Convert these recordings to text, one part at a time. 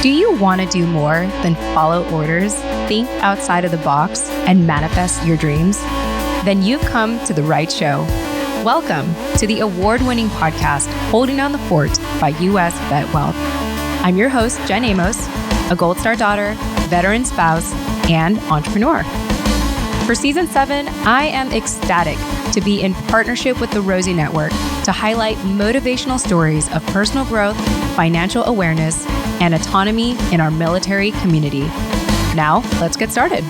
Do you want to do more than follow orders, think outside of the box, and manifest your dreams? Then you've come to the right show. Welcome to the award-winning podcast, Holding Down the Fort by U.S. Vet Wealth. I'm your host, Jen Amos, a Gold Star daughter, veteran spouse, and entrepreneur. For Season 7, I am ecstatic to be in partnership with the Rosie Network to highlight motivational stories of personal growth, financial awareness, and autonomy in our military community. Now, let's get started.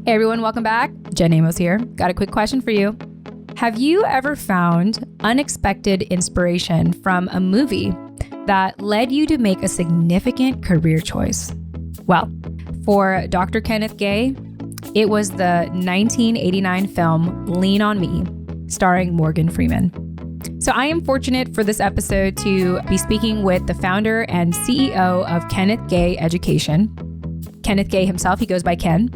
Hey everyone, welcome back. Jen Amos here. Got a quick question for you. Have you ever found unexpected inspiration from a movie that led you to make a significant career choice? Well, for Dr. Kenneth Gay, it was the 1989 film Lean on Me, starring Morgan Freeman. So I am fortunate for this episode to be speaking with the founder and CEO of Kenneth Gay Education, Kenneth Gay himself, he goes by Ken,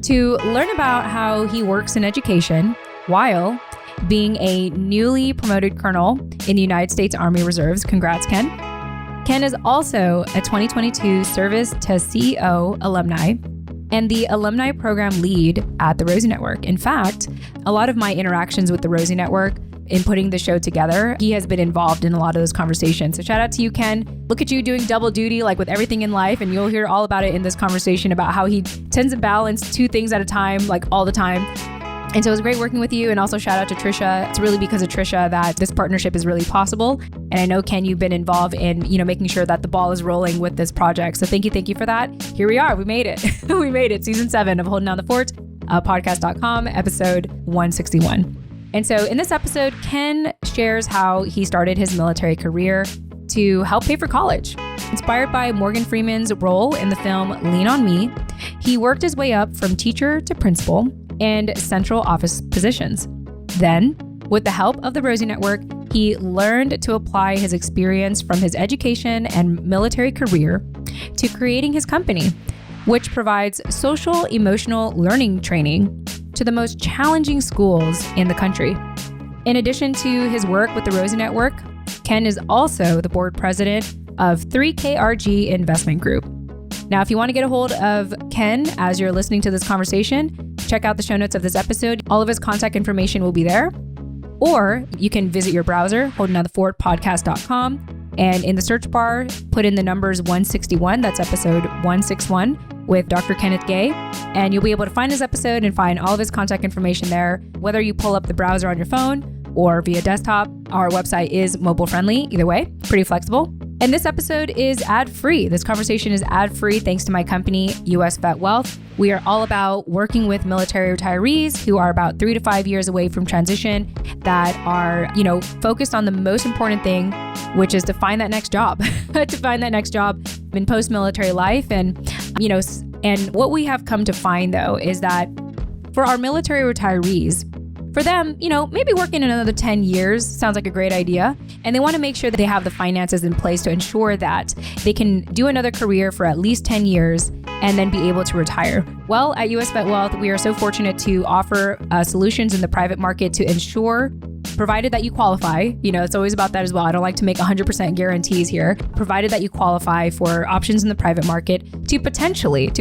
to learn about how he works in education while being a newly promoted colonel in the United States Army Reserves. Congrats, Ken. Ken is also a 2022 Service2CEO Alumni and the Alumni Program Lead at the Rosie Network. In fact, a lot of my interactions with the Rosie Network in putting the show together, he has been involved in a lot of those conversations. So shout out to you, Ken. Look at you doing double duty, like with everything in life. And you'll hear all about it in this conversation about how he tends to balance two things at a time, like all the time. And so it was great working with you. And also shout out to Trisha. It's really because of Trisha that this partnership is really possible. And I know, Ken, you've been involved in, making sure that the ball is rolling with this project. So thank you for that. Here we are. We made it. We made it. Season 7 of Holding Down the Fort, podcast.com, episode 161. And so in this episode, Ken shares how he started his military career to help pay for college. Inspired by Morgan Freeman's role in the film Lean on Me, he worked his way up from teacher to principal and central office positions. Then, with the help of the Rosie Network, he learned to apply his experience from his education and military career to creating his company, which provides social emotional learning training to the most challenging schools in the country. In addition to his work with the Rosie Network, Ken is also the board president of 3KRG Investment Group. Now, if you want to get a hold of Ken as you're listening to this conversation, check out the show notes of this episode. All of his contact information will be there. Or you can visit your browser, holdingdownthefortpodcast.com, and in the search bar, put in the numbers 161. That's episode 161 with Dr. Kenneth Gay. And you'll be able to find his episode and find all of his contact information there. Whether you pull up the browser on your phone or via desktop, our website is mobile friendly. Either way, pretty flexible. And this episode is ad-free. This conversation is ad-free thanks to my company, U.S. Vet Wealth. We are all about working with military retirees who are about 3 to 5 years away from transition that are, focused on the most important thing, which is to find that next job, in post-military life. And what we have come to find, though, is that for our military retirees, for them, maybe working another 10 years sounds like a great idea. And they want to make sure that they have the finances in place to ensure that they can do another career for at least 10 years and then be able to retire. Well, at U.S. Vet Wealth, we are so fortunate to offer solutions in the private market to ensure, provided that you qualify, it's always about that as well. I don't like to make 100% guarantees here. Provided that you qualify for options in the private market to potentially,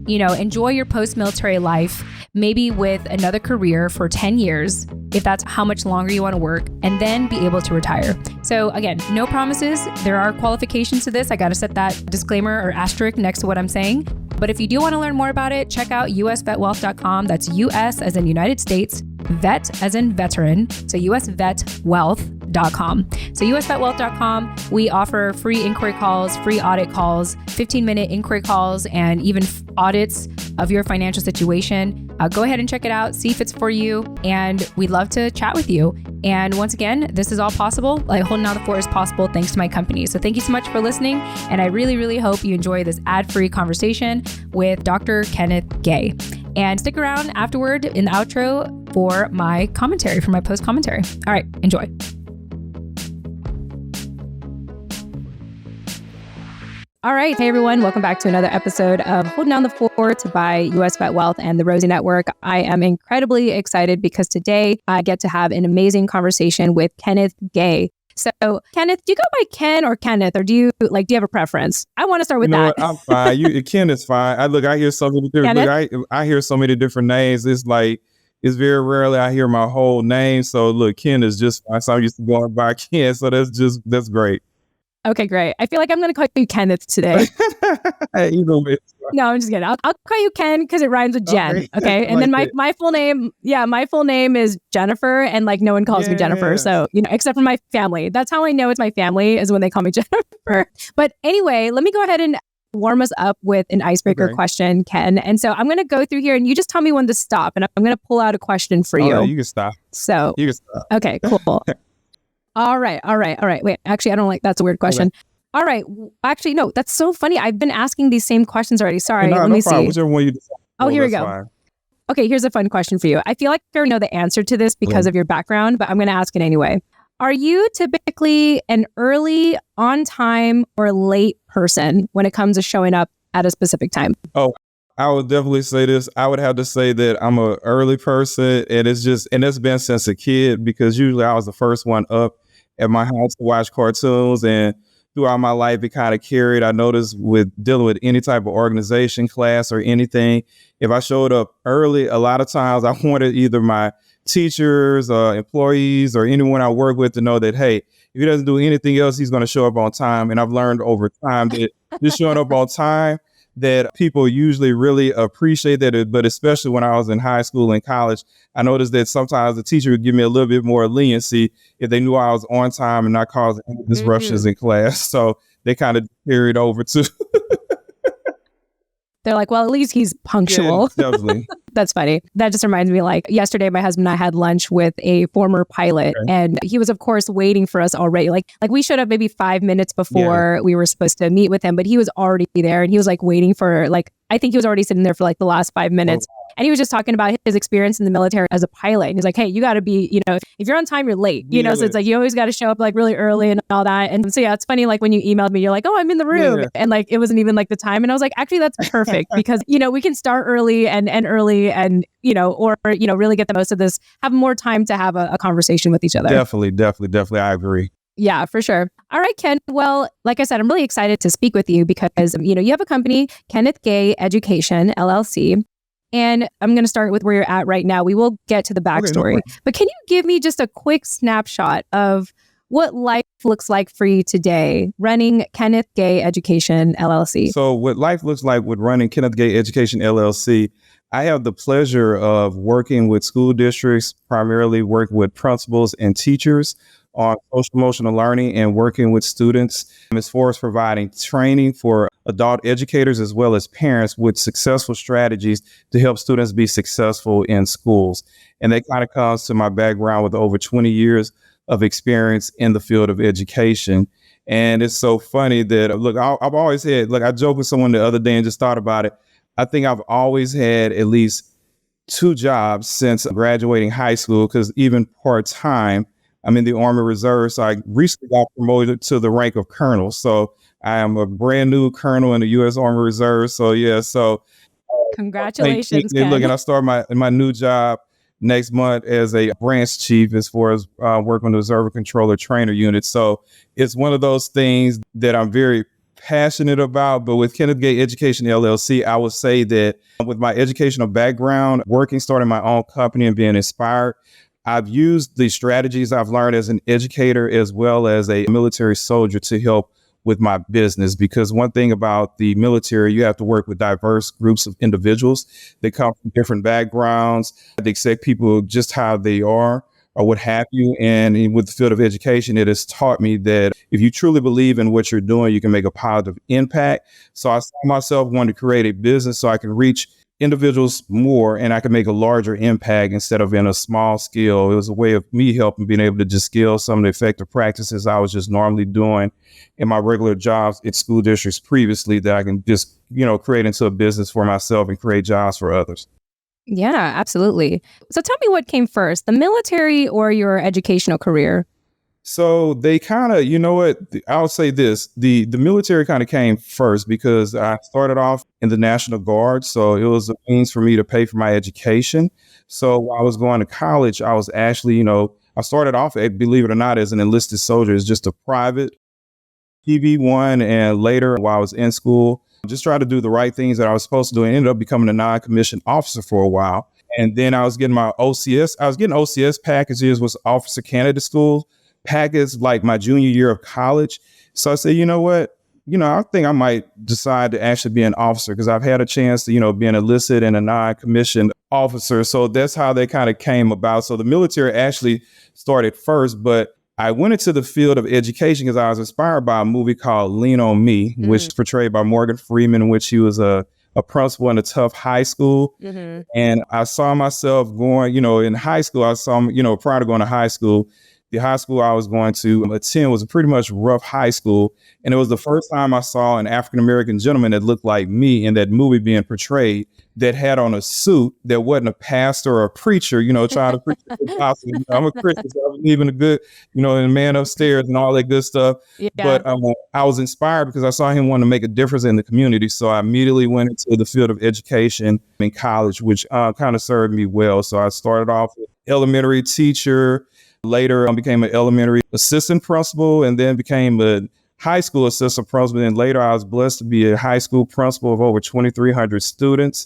enjoy your post-military life, maybe with another career for 10 years, if that's how much longer you want to work, and then be able to retire. So again, no promises. There are qualifications to this. I got to set that disclaimer or asterisk next to what I'm saying. But if you do want to learn more about it, check out usvetwealth.com. That's US as in United States, vet as in veteran. So usvetwealth.com. So usvetwealth.com, we offer free inquiry calls, free audit calls, 15-minute inquiry calls, and even audits of your financial situation. Go ahead and check it out, see if it's for you, and we'd love to chat with you. And once again, this is all possible. Like Holding Down the Fort is possible thanks to my company. So thank you so much for listening. And I really, really hope you enjoy this ad-free conversation with Dr. Kenneth Gay. And stick around afterward in the outro for my commentary, for my post commentary. All right, enjoy. All right. Hey, everyone. Welcome back to another episode of Holding Down the Fort by US Vet Wealth and the Rosie Network. I am incredibly excited because today I get to have an amazing conversation with Kenneth Gay. So, Kenneth, do you go by Ken or Kenneth, or do you have a preference? I want to start with that. What? I'm fine. Ken is fine. I hear so many different. I hear so many different names. It's very rarely I hear my whole name. So look, Ken is just fine. So I'm used to going by Ken. So that's great. Okay, great. I feel like I'm going to call you Kenneth today. Either way. No, I'm just kidding. I'll call you Ken because it rhymes with Jen. Okay. And then my full name is Jennifer, and like no one calls me Jennifer. So, except for my family. That's how I know it's my family, is when they call me Jennifer. But anyway, let me go ahead and warm us up with an icebreaker question, Ken. And so I'm going to go through here and you just tell me when to stop, and I'm going to pull out a question for you. Yeah, you can stop. So, you can stop. Okay, cool. All right. Wait, actually, I don't like, that's a weird question. Okay. All right. Actually, no, that's so funny. I've been asking these same questions already. Sorry. Let me see. Whichever one you decide. Oh, here we go. Fine. Okay, here's a fun question for you. I feel like I already know the answer to this because of your background, but I'm going to ask it anyway. Are you typically an early, on time, or late person when it comes to showing up at a specific time? Oh, I would definitely say this. I would have to say that I'm an early person, and it's been since a kid, because usually I was the first one up at my house to watch cartoons, and throughout my life, it kind of carried. I noticed with dealing with any type of organization, class, or anything, if I showed up early, a lot of times I wanted either my teachers, employees, or anyone I work with to know that, hey, if he doesn't do anything else, he's going to show up on time. And I've learned over time that just showing up on time, that people usually really appreciate that. But especially when I was in high school and college, I noticed that sometimes the teacher would give me a little bit more leniency if they knew I was on time and not causing any disruptions in class. So they kind of carried over to. They're like, well, at least he's punctual. Yeah, definitely. That's funny. That just reminds me, like yesterday, my husband and I had lunch with a former pilot, and he was, of course, waiting for us already. Like we showed up maybe 5 minutes before we were supposed to meet with him, but he was already there, and he was like waiting for, like, I think he was already sitting there for like the last 5 minutes. And he was just talking about his experience in the military as a pilot. And he's like, hey, you got to be, if you're on time, you're late, so it's like, you always got to show up like really early and all that. And so, yeah, it's funny. Like when you emailed me, you're like, oh, I'm in the room. And like, it wasn't even like the time. And I was like, actually, that's perfect because, we can start early and end early and, or really get the most of this, have more time to have a conversation with each other. Definitely. I agree. Yeah, for sure. All right, Ken. Well, like I said, I'm really excited to speak with you because, you have a company, Kenneth Gay Education, LLC. And I'm going to start with where you're at right now. We will get to the backstory. But can you give me just a quick snapshot of what life looks like for you today running Kenneth Gay Education, LLC? So what life looks like with running Kenneth Gay Education, LLC, I have the pleasure of working with school districts, primarily working with principals and teachers on social emotional learning and working with students as far as providing training for adult educators as well as parents with successful strategies to help students be successful in schools. And that kind of comes to my background with over 20 years of experience in the field of education. And it's so funny that, look, I've always had, I joked with someone the other day and just thought about it. I think I've always had at least 2 jobs since graduating high school, because even part-time, I'm in the Army Reserve, so I recently got promoted to the rank of colonel. So I am a brand new colonel in the U.S. Army Reserve. So yeah, congratulations, Ken. Look, and I start my new job next month as a branch chief as far as working on the Observer Controller Trainer Unit. So it's one of those things that I'm very passionate about. But with Kenneth Gay Education LLC, I would say that with my educational background, starting my own company and being inspired, I've used the strategies I've learned as an educator as well as a military soldier to help with my business. Because one thing about the military, you have to work with diverse groups of individuals. They come from different backgrounds. They accept people just how they are or what have you. And with the field of education, it has taught me that if you truly believe in what you're doing, you can make a positive impact. So I saw myself wanting to create a business so I can reach individuals more and I can make a larger impact instead of in a small scale. It was a way of me helping being able to just scale some of the effective practices I was just normally doing in my regular jobs at school districts previously that I can just, create into a business for myself and create jobs for others. Yeah, absolutely. So tell me what came first, the military or your educational career? So they kind of, you know what, I'll say this, the military kind of came first because I started off in the National Guard. So it was a means for me to pay for my education. So while I was going to college, I was actually, I started off, believe it or not, as an enlisted soldier, as just a private TV1. And later, while I was in school, just tried to do the right things that I was supposed to do and ended up becoming a non-commissioned officer for a while. And then I was getting my OCS. I was getting OCS packages, was Officer Candidate School package, like my junior year of college. So I said, you know what? I think I might decide to actually be an officer because I've had a chance to, be an enlisted and a non-commissioned officer. So that's how they kind of came about. So the military actually started first, but I went into the field of education because I was inspired by a movie called Lean on Me, which is portrayed by Morgan Freeman, in which he was a principal in a tough high school. And I saw myself going, in high school, I saw, prior to going to high school, the high school I was going to attend was a pretty much rough high school. And it was the first time I saw an African-American gentleman that looked like me in that movie being portrayed that had on a suit that wasn't a pastor or a preacher, trying to preach the gospel. I'm a Christian, so I believe in the good, and the man upstairs and all that good stuff. Yeah. But I was inspired because I saw him want to make a difference in the community. So I immediately went into the field of education in college, which kind of served me well. So I started off as an elementary teacher. Later, I became an elementary assistant principal and then became a high school assistant principal. And later, I was blessed to be a high school principal of over 2,300 students.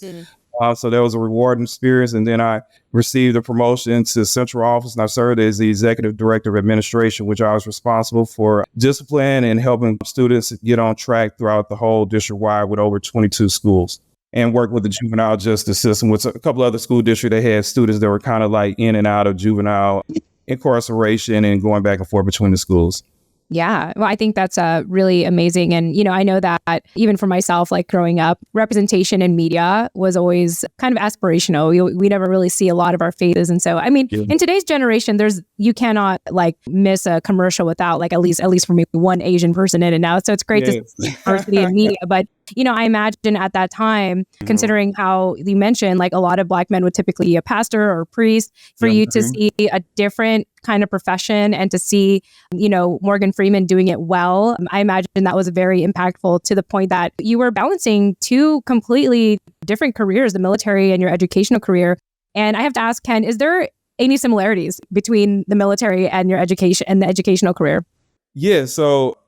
So that was a rewarding experience. And then I received a promotion to central office and I served as the executive director of administration, which I was responsible for discipline and helping students get on track throughout the whole district-wide with over 22 schools. And worked with the juvenile justice system with a couple other school districts that had students that were kind of like in and out of juvenile incarceration and going back and forth between the schools. Yeah, well, I think that's really amazing. And, I know that even for myself, like growing up, representation in media was always kind of aspirational. We never really see a lot of our faces. And so, in today's generation, you cannot like miss a commercial without like at least for me, one Asian person in it now. So it's great to see diversity in media. But, I imagine at that time, considering how you mentioned, like a lot of Black men would typically be a pastor or a priest, for you to see a different kind of profession and to see, Morgan Freeman doing it well. I imagine that was very impactful to the point that you were balancing two completely different careers, the military and your educational career. And I have to ask, Ken, is there any similarities between the military and your education and the educational career? Yeah. So,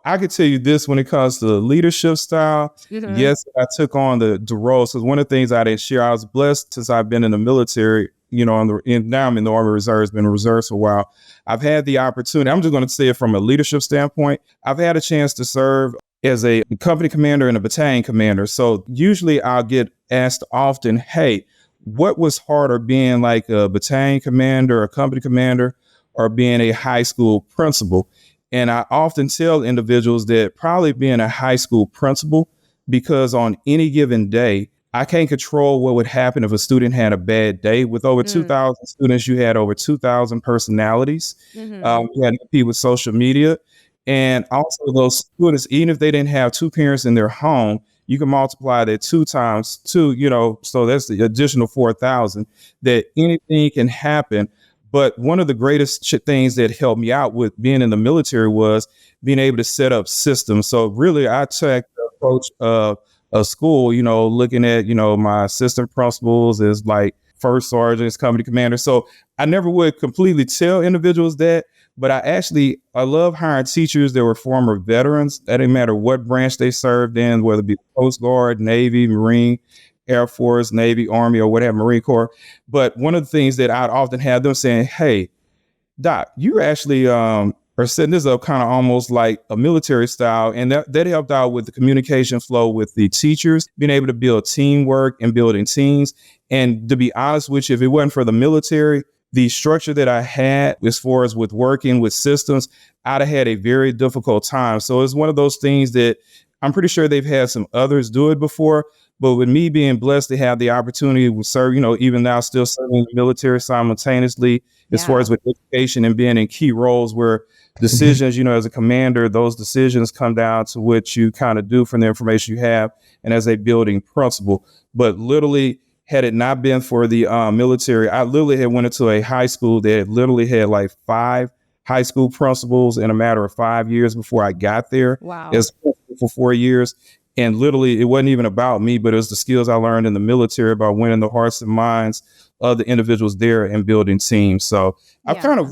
I could tell you this when it comes to the leadership style. Yes, I took on the role. So one of the things I didn't share, I was blessed since I've been in the military, now I'm in the Army Reserves, been in reserves for a while. I've had the opportunity, I'm just going to say it from a leadership standpoint. I've had a chance to serve as a company commander and a battalion commander. So usually I'll get asked often, hey, what was harder, being like a battalion commander, a company commander, or being a high school principal? And I often tell individuals that probably being a high school principal, because on any given day, I can't control what would happen if a student had a bad day. With over 2,000 students, you had over 2,000 personalities. You had to compete with social media. And also those students, even if they didn't have two parents in their home, you can multiply that 2 times 2, so that's the additional 4,000, that anything can happen. But one of the greatest things that helped me out with being in the military was being able to set up systems. So really, I took the approach of a school, looking at, my assistant principals as like first sergeants, company commanders. So I never would completely tell individuals that, but I love hiring teachers that were former veterans. That didn't matter what branch they served in, whether it be Coast Guard, Navy, Marine, Air Force, Navy, Army, or whatever, Marine Corps. But one of the things that I'd often have them saying, hey, Doc, you actually are setting this up kind of almost like a military style. And that helped out with the communication flow with the teachers, being able to build teamwork and building teams. And to be honest with you, if it wasn't for the military, the structure that I had as far as with working with systems, I'd have had a very difficult time. So it's one of those things that I'm pretty sure they've had some others do it before. But with me being blessed to have the opportunity to serve, even now still serving the military simultaneously, as far as with education and being in key roles where decisions, as a commander, those decisions come down to what you kind of do from the information you have and as a building principle. But literally, had it not been for the military, I literally had went into a high school that literally had like 5 high school principals in a matter of 5 years before I got there. Wow. As for 4 years. And literally, it wasn't even about me, but it was the skills I learned in the military about winning the hearts and minds of the individuals there and building teams. So I've kind of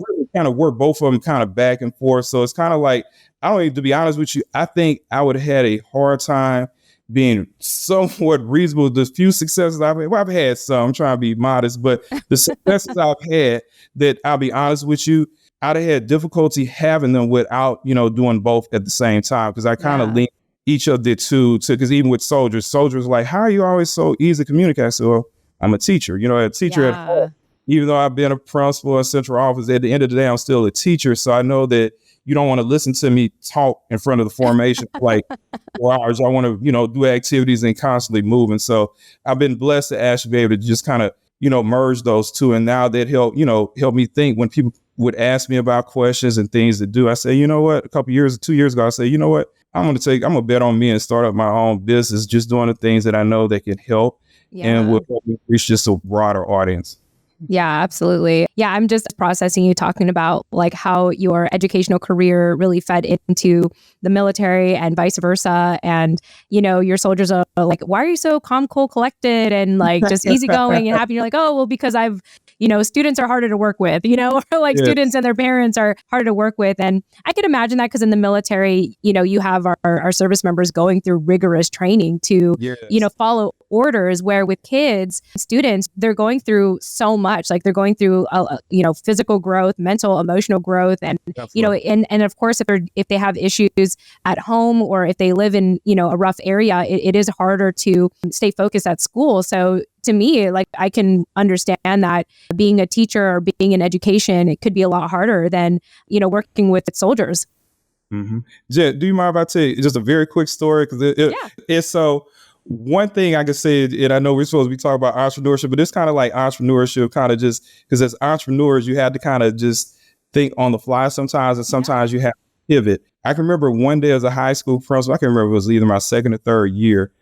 worked both of them kind of back and forth. So it's kind of like, I don't even, to be honest with you, I think I would have had a hard time being somewhat reasonable. The few successes I've had, well, I've had some, I'm trying to be modest, but the successes I've had that, I'll be honest with you, I'd have had difficulty having them without, doing both at the same time. Because I kind of lean each of the two to, because even with soldiers like, how are you always so easy to communicate? I said, well, I'm a teacher, a teacher at home. Even though I've been a principal in central office, at the end of the day, I'm still a teacher. So I know that you don't want to listen to me talk in front of the formation for like 4 hours. I want to, do activities and constantly moving. So I've been blessed to actually be able to just kind of, merge those two. And now that help me think when people would ask me about questions and things to do, I say, you know what, 2 years ago, I say, you know what, I'm going to bet on me and start up my own business, just doing the things that I know that can help and will help me reach just a broader audience. Yeah, absolutely. Yeah, I'm just processing you talking about like how your educational career really fed into the military and vice versa. And, your soldiers are like, why are you so calm, cool, collected and like just easygoing and happy? You're like, oh, well, because I've, students are harder to work with, or like students and their parents are harder to work with. And I could imagine that because in the military, you have our service members going through rigorous training to, follow orders, where with kids, students, they're going through so much, like they're going through, physical growth, mental, emotional growth. And, and of course, if they have issues at home or if they live in, a rough area, it is harder to stay focused at school. So to me, like I can understand that being a teacher or being in education, it could be a lot harder than, working with soldiers. Mm-hmm. Jen, do you mind if I tell you just a very quick story? Because it's so... One thing I can say, and I know we're supposed to be talking about entrepreneurship, but it's kind of like entrepreneurship, kind of just because as entrepreneurs, you have to kind of just think on the fly sometimes, and sometimes you have to pivot. I can remember one day as a high school principal, I can remember it was either my second or third year.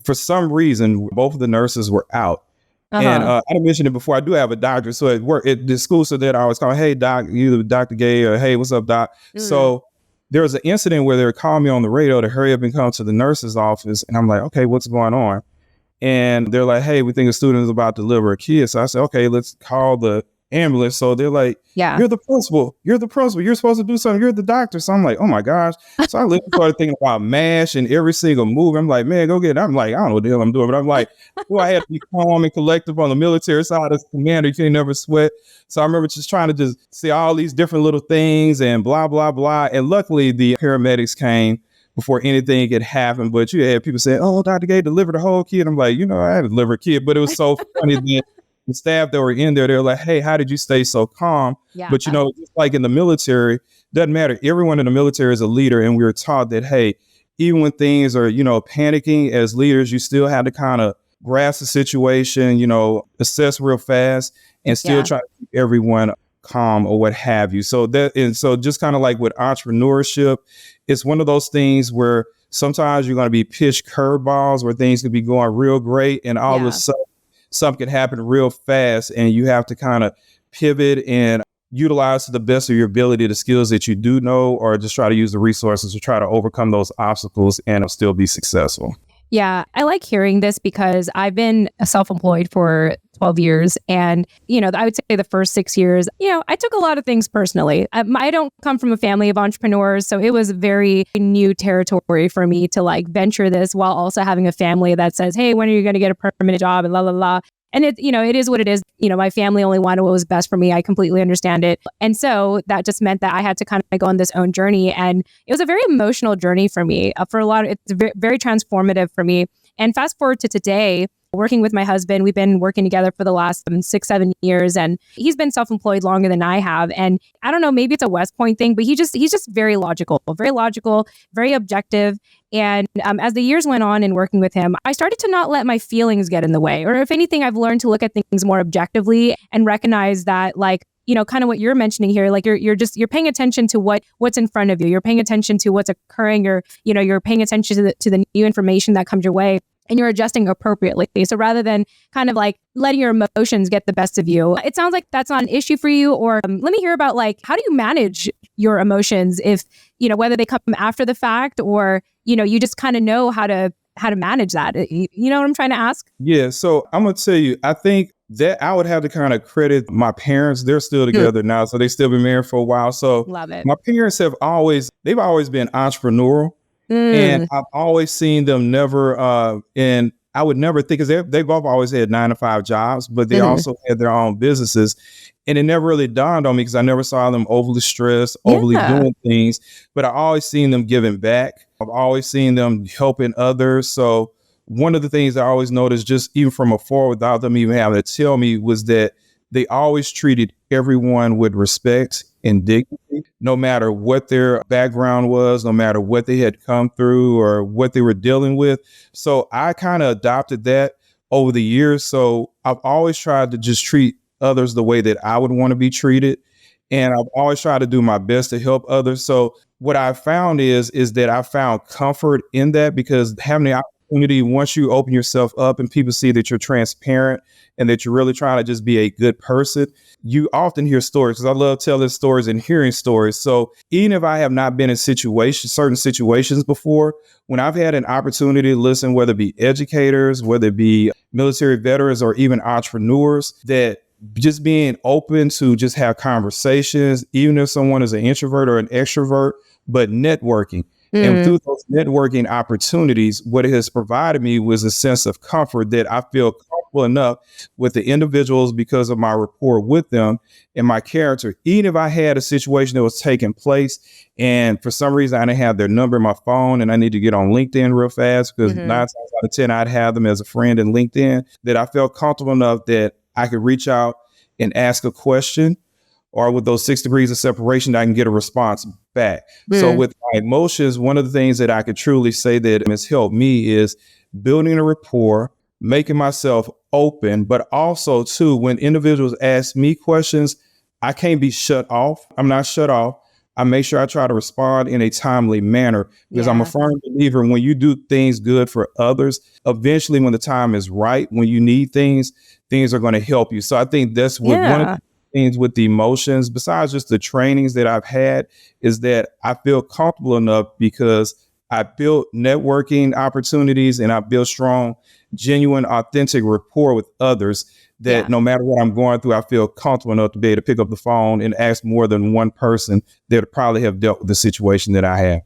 For some reason, both of the nurses were out. And I mentioned it before, I do have a doctor. So at work, at the school, so that I always call, hey, doc, either Dr. Gay or hey, what's up, doc? So there was an incident where they were calling me on the radio to hurry up and come to the nurse's office. And I'm like, okay, what's going on? And they're like, hey, we think a student is about to deliver a kid. So I said, okay, let's call the ambulance. So they're like, you're the principal. You're supposed to do something. You're the doctor. So I'm like, oh my gosh. So I literally started thinking about MASH and every single move. I'm like, man, go get it. I'm like, I don't know what the hell I'm doing. But I'm like, well, I had to be calm and collective on the military side as commander. You can't never sweat. So I remember just trying to just see all these different little things and blah, blah, blah. And luckily the paramedics came before anything could happen. But you had people saying, oh, Dr. Gay delivered a whole kid. I'm like, I had to deliver a kid. But it was so funny that the staff that were in there, they're like, hey, how did you stay so calm? But, just like in the military, doesn't matter. Everyone in the military is a leader. And we were taught that, hey, even when things are, panicking as leaders, you still have to kind of grasp the situation, assess real fast and still try to keep everyone calm or what have you. So just kind of like with entrepreneurship, it's one of those things where sometimes you're going to be pitched curveballs where things could be going real great. And all of a sudden, something can happen real fast and you have to kind of pivot and utilize to the best of your ability the skills that you do know, or just try to use the resources to try to overcome those obstacles and still be successful. Yeah, I like hearing this because I've been self-employed for 12 years. And, I would say the first 6 years, I took a lot of things personally. I don't come from a family of entrepreneurs. So it was very new territory for me to like venture this while also having a family that says, hey, when are you going to get a permanent job and la, la, la. And it is what it is. My family only wanted what was best for me. I completely understand it. And so that just meant that I had to kind of go on this own journey. And it was a very emotional journey for me. For a lot of, it's very, very transformative for me. And fast forward to today, working with my husband, we've been working together for the last 6-7 years, and he's been self-employed longer than I have. And I don't know, maybe it's a West Point thing, but he's just very logical, very objective. And as the years went on in working with him, I started to not let my feelings get in the way. Or if anything, I've learned to look at things more objectively and recognize that, like, kind of what you're mentioning here, like you're paying attention to what's in front of you. You're paying attention to what's occurring. You're paying attention to the new information that comes your way. and you're adjusting appropriately. So rather than kind of like letting your emotions get the best of you, it sounds like that's not an issue for you. Or let me hear about like, how do you manage your emotions if, whether they come after the fact or, you just kind of know how to manage that. You know what I'm trying to ask? Yeah. So I'm going to tell you, I think that I would have to kind of credit my parents. They're still together now, so they still been married for a while. So Love it. my parents they've always been entrepreneurial. And I've always seen them and I would never think, because they both always had 9-to-5 jobs, but they also had their own businesses. And it never really dawned on me because I never saw them overly stressed, overly doing things. But I always seen them giving back. I've always seen them helping others. So one of the things I always noticed, just even from afar without them even having to tell me, was that they always treated everyone with respect and dignity, no matter what their background was, no matter what they had come through or what they were dealing with. So I kind of adopted that over the years. So I've always tried to just treat others the way that I would want to be treated. And I've always tried to do my best to help others. So what I found is that I found comfort in that, because having the opportunity, once you open yourself up and people see that you're transparent and that you're really trying to just be a good person, you often hear stories, because I love telling stories and hearing stories. So even if I have not been in certain situations before, when I've had an opportunity to listen, whether it be educators, whether it be military veterans, or even entrepreneurs, that just being open to just have conversations, even if someone is an introvert or an extrovert, but networking. And through those networking opportunities, what it has provided me was a sense of comfort that I feel comfortable enough with the individuals because of my rapport with them and my character. Even if I had a situation that was taking place and for some reason I didn't have their number in my phone and I need to get on LinkedIn real fast, because 9 times out of 10 I'd have them as a friend in LinkedIn, that I felt comfortable enough that I could reach out and ask a question, or with those 6 degrees of separation, I can get a response back. So with my emotions, one of the things that I could truly say that has helped me is building a rapport, making myself open, but also too, when individuals ask me questions, I can't be shut off. I'm not shut off. I make sure I try to respond in a timely manner, because I'm a firm believer when you do things good for others, eventually when the time is right, when you need things are going to help you. So I think that's what one of the things with the emotions, besides just the trainings that I've had, is that I feel comfortable enough because I built networking opportunities and I built strong, genuine, authentic rapport with others that no matter what I'm going through, I feel comfortable enough to be able to pick up the phone and ask more than one person that would probably have dealt with the situation that I have.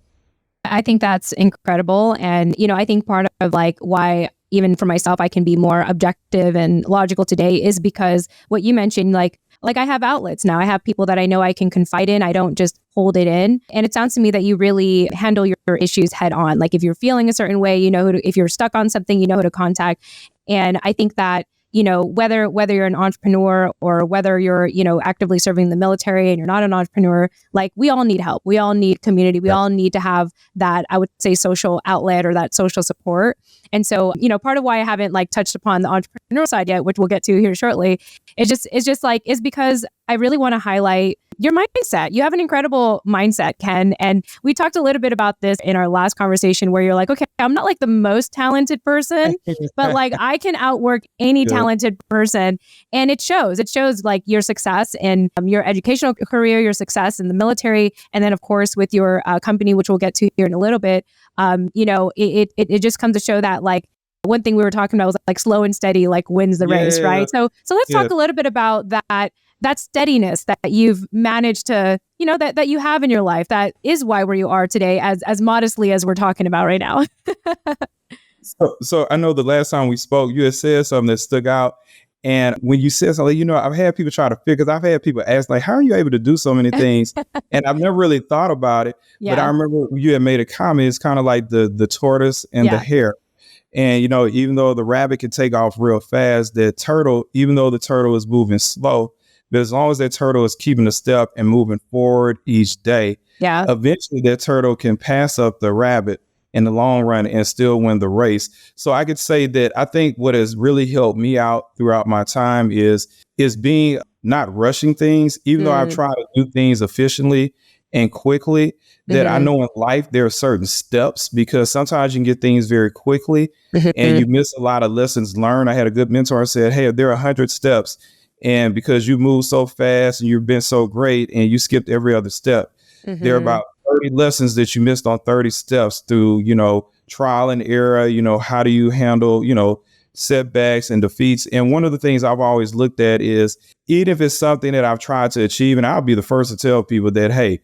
I think that's incredible. And, I think part of like why even for myself, I can be more objective and logical today is because what you mentioned, like I have outlets now. I have people that I know I can confide in. I don't just hold it in. And it sounds to me that you really handle your issues head on. Like if you're feeling a certain way, if you're stuck on something, you know who to contact. And I think that, whether you're an entrepreneur or whether you're, actively serving the military and you're not an entrepreneur, like we all need help. We all need community. We all need to have that, I would say, social outlet or that social support. And so, part of why I haven't like touched upon the entrepreneur side yet, which we'll get to here shortly, is because I really want to highlight your mindset. You have an incredible mindset, Ken. And we talked a little bit about this in our last conversation where you're like, okay, I'm not like the most talented person, but like I can outwork any talented person. And it shows like your success in your educational career, your success in the military. And then of course, with your company, which we'll get to here in a little bit, it just comes to show that like, one thing we were talking about was like slow and steady, like wins the race, right? So let's talk a little bit about that steadiness that you've managed to, that you have in your life. That is why where you are today, as modestly as we're talking about right now. So I know the last time we spoke, you had said something that stuck out. And when you said something, I've had people try to figure, because I've had people ask like, how are you able to do so many things? And I've never really thought about it. But I remember you had made a comment, it's kind of like the tortoise and the hare. And, even though the rabbit can take off real fast, the turtle, even though the turtle is moving slow, but as long as that turtle is keeping a step and moving forward each day, eventually that turtle can pass up the rabbit in the long run and still win the race. So I could say that I think what has really helped me out throughout my time is being not rushing things, even though I've tried to do things efficiently and quickly that I know in life there are certain steps, because sometimes you can get things very quickly and you miss a lot of lessons learned. I had a good mentor who said, hey, there are 100 steps, and because you move so fast and you've been so great and you skipped every other step, there are about 30 lessons that you missed on 30 steps through, trial and error. How do you handle, setbacks and defeats? And one of the things I've always looked at is, even if it's something that I've tried to achieve, and I'll be the first to tell people that, hey,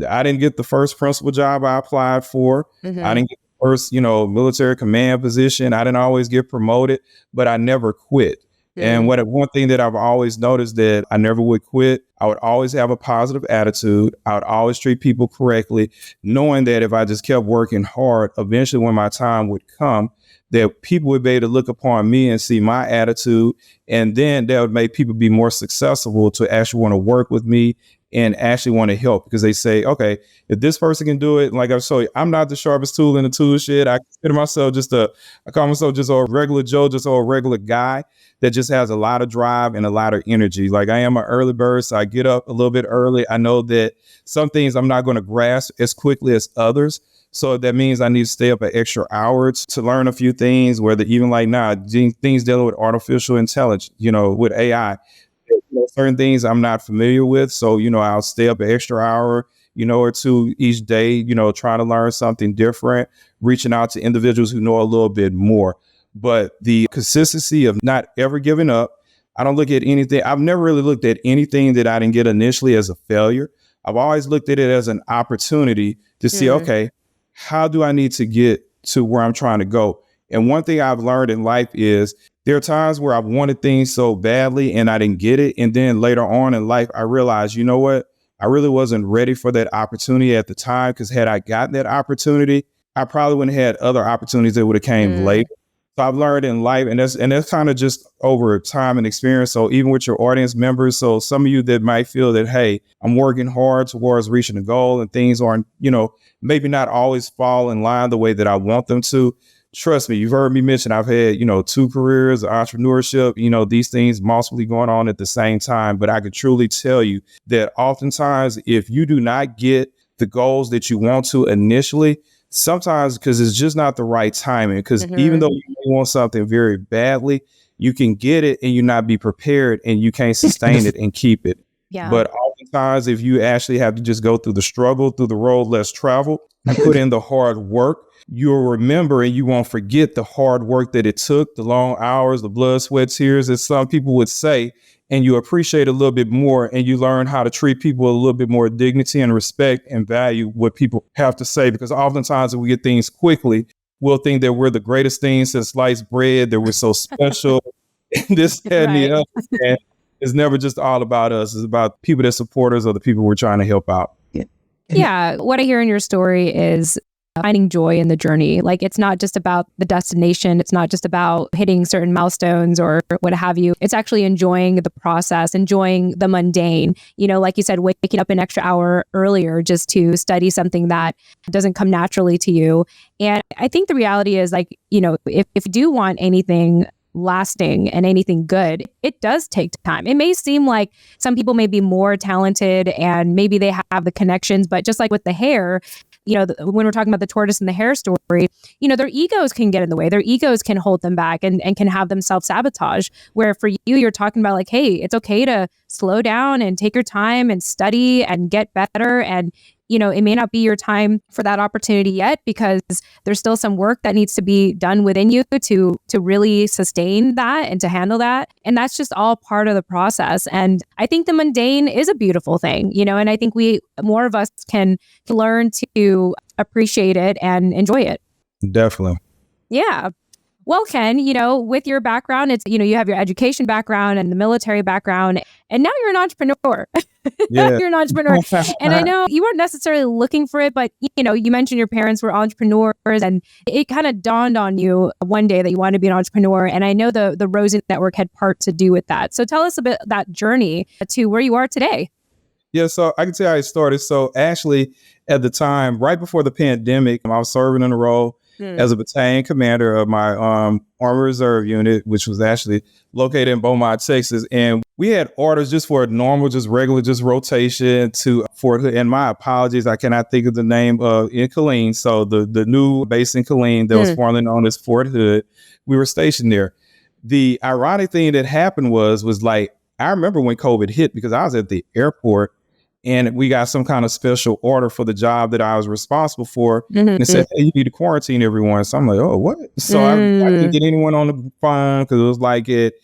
I didn't get the first principal job I applied for. I didn't get the first, military command position. I didn't always get promoted, but I never quit. And one thing that I've always noticed, that I never would quit. I would always have a positive attitude. I would always treat people correctly, knowing that if I just kept working hard, eventually when my time would come, that people would be able to look upon me and see my attitude. And then that would make people be more successful to actually want to work with me and actually want to help, because they say, okay, if this person can do it, like I told you, I'm not the sharpest tool in the tool shed. I consider myself I call myself just a regular Joe, just a regular guy that just has a lot of drive and a lot of energy. Like, I am an early bird, so I get up a little bit early. I know that some things I'm not going to grasp as quickly as others. So that means I need to stay up an extra hour to learn a few things, whether even like now, things dealing with artificial intelligence, with AI. Certain things I'm not familiar with. So, I'll stay up an extra hour, or two each day, trying to learn something different, reaching out to individuals who know a little bit more. But the consistency of not ever giving up. I don't look at anything. I've never really looked at anything that I didn't get initially as a failure. I've always looked at it as an opportunity to see, okay, how do I need to get to where I'm trying to go? And one thing I've learned in life is there are times where I've wanted things so badly and I didn't get it. And then later on in life, I realized, you know what? I really wasn't ready for that opportunity at the time, because had I gotten that opportunity, I probably wouldn't have had other opportunities that would have came later. So I've learned in life, and that's kind of just over time and experience. So even with your audience members, so some of you that might feel that, hey, I'm working hard towards reaching a goal and things aren't, maybe not always fall in line the way that I want them to. Trust me, you've heard me mention I've had, 2 careers, entrepreneurship, these things multiply going on at the same time. But I could truly tell you that oftentimes, if you do not get the goals that you want to initially, sometimes because it's just not the right timing, because even though you may want something very badly, you can get it and you not be prepared and you can't sustain it and keep it. Yeah. But oftentimes, if you actually have to just go through the struggle, through the road less traveled, and put in the hard work, you'll remember and you won't forget the hard work that it took, the long hours, the blood, sweat, tears, as some people would say, and you appreciate a little bit more, and you learn how to treat people with a little bit more dignity and respect and value what people have to say. Because oftentimes when we get things quickly, we'll think that we're the greatest thing since sliced bread, that we're so special, and this, that, and the other. And it's never just all about us. It's about people that support us or the people we're trying to help out. Yeah. What I hear in your story is finding joy in the journey. Like, it's not just about the destination. It's not just about hitting certain milestones or what have you. It's actually enjoying the process, enjoying the mundane. Like you said, waking up an extra hour earlier just to study something that doesn't come naturally to you. And I think the reality is, like, if you do want anything lasting and anything good, it does take time. It may seem like some people may be more talented and maybe they have the connections, but just like with the hair, when we're talking about the tortoise and the hare story, their egos can get in the way. Their egos can hold them back and can have them self-sabotage. Where for you, you're talking about like, hey, it's okay to slow down and take your time and study and get better. And it may not be your time for that opportunity yet, because there's still some work that needs to be done within you to really sustain that and to handle that. And that's just all part of the process. And I think the mundane is a beautiful thing, and I think more of us can learn to appreciate it and enjoy it. Definitely. Yeah. Well, Ken, with your background, it's, you have your education background and the military background, and now you're an entrepreneur. Yeah. You're an entrepreneur. And I know you weren't necessarily looking for it, but, you mentioned your parents were entrepreneurs, and it kind of dawned on you one day that you wanted to be an entrepreneur. And I know the Rosie Network had part to do with that. So tell us a bit that journey to where you are today. Yeah, so I can tell you how it started. So actually, at the time, right before the pandemic, I was serving in a role as a battalion commander of my Army Reserve unit, which was actually located in Beaumont, Texas. And We had orders just for a normal, just regular, just rotation to Fort Hood. And my apologies, I cannot think of the name in Killeen. So the new base in Killeen that was formerly known as Fort Hood, we were stationed there. The ironic thing that happened was like, I remember when COVID hit because I was at the airport and we got some kind of special order for the job that I was responsible for. And it said, hey, you need to quarantine everyone. So I'm like, oh, what? So I didn't get anyone on the phone because it was like at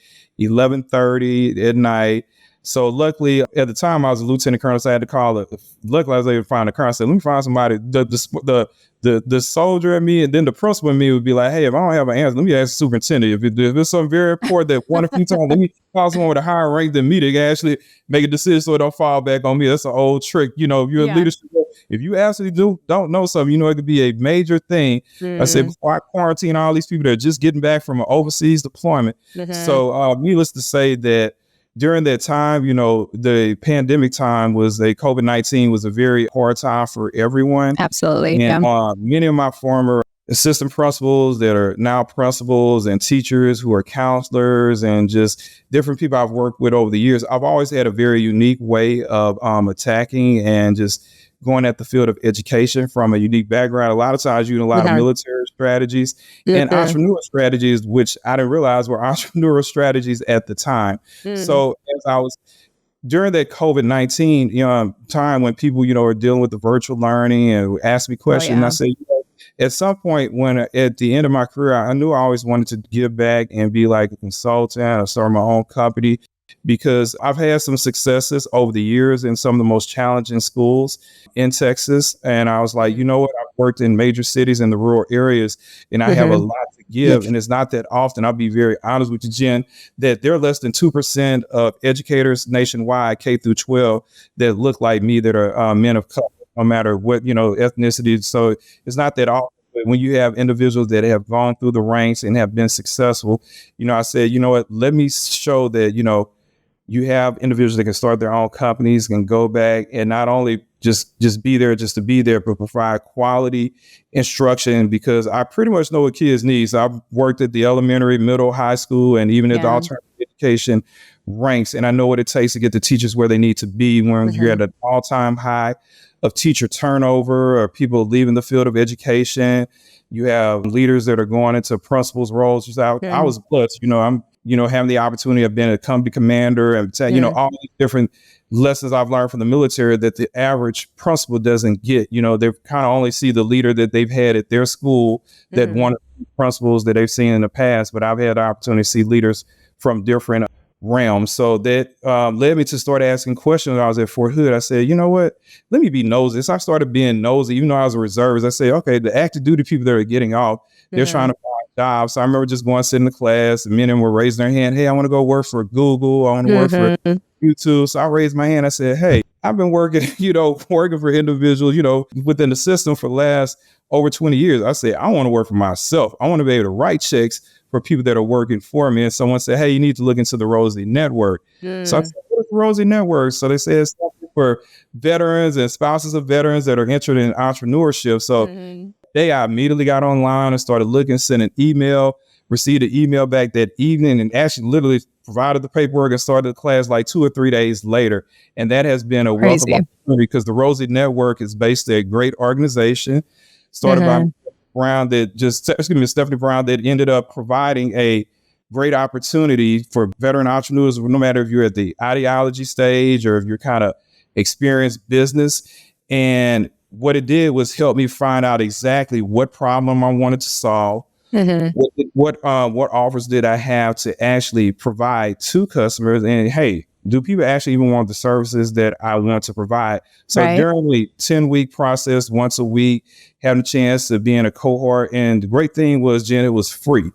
11:30 at night. So luckily, at the time, I was a lieutenant colonel, so I had to call it. Luckily, I was able to find a colonel. I said, let me find somebody. The soldier in me and then the principal in me would be like, hey, if I don't have an answer, let me ask the superintendent. If it's something very important that one a few times, let me call someone with a higher rank than me that can actually make a decision so it don't fall back on me. That's an old trick. You know, if you're in leadership, if you absolutely don't know something, you know, it could be a major thing. I said, before I quarantine all these people that are just getting back from an overseas deployment. So needless to say that during that time, you know, the pandemic time was COVID-19 was a very hard time for everyone. Absolutely. And many of my former assistant principals that are now principals and teachers who are counselors and just different people I've worked with over the years, I've always had a very unique way of attacking and just going at the field of education from a unique background. A lot of times using a lot of military strategies and entrepreneurial strategies, which I didn't realize were entrepreneurial strategies at the time. So as I was during that COVID-19 time when people, you know, are dealing with the virtual learning and ask me questions, I say, you know, at some point when at the end of my career, I knew I always wanted to give back and be like a consultant or start my own company, because I've had some successes over the years in some of the most challenging schools in Texas. And I was like, you know what? I've worked in major cities in the rural areas and I have a lot to give. And it's not that often, I'll be very honest with you, Jen, that there are less than 2% of educators nationwide, K through 12, that look like me, that are men of color, no matter what, you know, ethnicity. So it's not that often. But when you have individuals that have gone through the ranks and have been successful, you know, I said, you know what, let me show that, you know, you have individuals that can start their own companies, can go back and not only just be there just to be there, but provide quality instruction, because I pretty much know what kids need. So I've worked at the elementary, middle, high school, and even at the alternative education ranks. And I know what it takes to get the teachers where they need to be when you're at an all-time high of teacher turnover or people leaving the field of education. You have leaders that are going into principals roles. Just I was blessed, you know, I'm, you know, having the opportunity of being a company commander and, you know, all these different lessons I've learned from the military that the average principal doesn't get. You know, they kind of only see the leader that they've had at their school, that one of the principals that they've seen in the past. But I've had the opportunity to see leaders from different realms. So that led me to start asking questions. When I was at Fort Hood, I said, you know what, let me be nosy. So I started being nosy, even though I was a reservist. I said, okay, the active duty people that are getting off, they're trying to find jobs. So I remember just going sit in the class and men and were raising their hand. Hey, I want to go work for Google. I want to work for YouTube. So I raised my hand. I said, hey, I've been working, you know, working for individuals, you know, within the system for the last over 20 years. I said, I want to work for myself. I want to be able to write checks for people that are working for me. And someone said, hey, you need to look into the Rosie Network. So I said, what is the Rosie Network? So they said it's something for veterans and spouses of veterans that are interested in entrepreneurship. So I immediately got online and started looking, sent an email, received an email back that evening, and actually literally provided the paperwork and started the class like 2 or 3 days later. And that has been a wealth of opportunity, because the Rosie Network is based at a great organization started by Stephanie Brown, that ended up providing a great opportunity for veteran entrepreneurs, no matter if you're at the ideology stage or if you're kind of experienced business. And what it did was help me find out exactly what problem I wanted to solve. What offers did I have to actually provide to customers? And hey, do people actually even want the services that I want to provide? So during the 10-week process, once a week, having a chance to be in a cohort. And the great thing was, Jen, it was free.